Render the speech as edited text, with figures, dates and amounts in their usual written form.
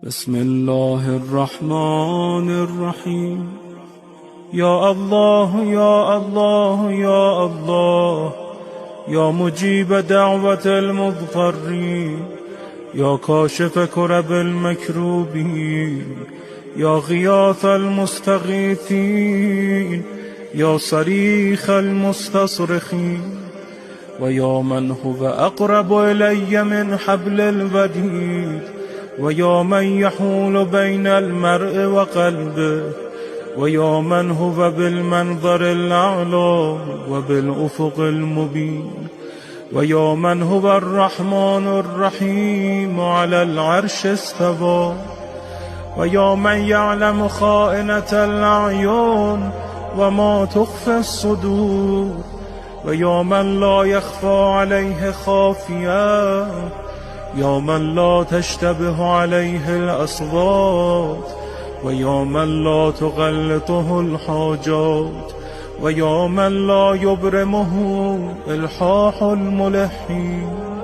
بسم الله الرحمن الرحيم. يا الله يا الله يا الله، يا مجيب دعوة المضطرين، يا كاشف كرب المكروبين، يا غياث المستغيثين، يا صريخ المستصرخين، ويا من هو أقرب إلي من حبل الوديد، ويا من يحول بين المرء وقلبه، ويا من هو بالمنظر الأعلى وبالأفق المبين، ويا من هو الرحمن الرحيم على العرش استوى، ويا من يعلم خائنة الأعين وما تخفي الصدور، ويا من لا يخفى عليه خافية، يا من لا تشتبه عليه الأصوات، ويا من لا تغلطه الحاجات، ويا من لا يبرمه إلحاح الملحين.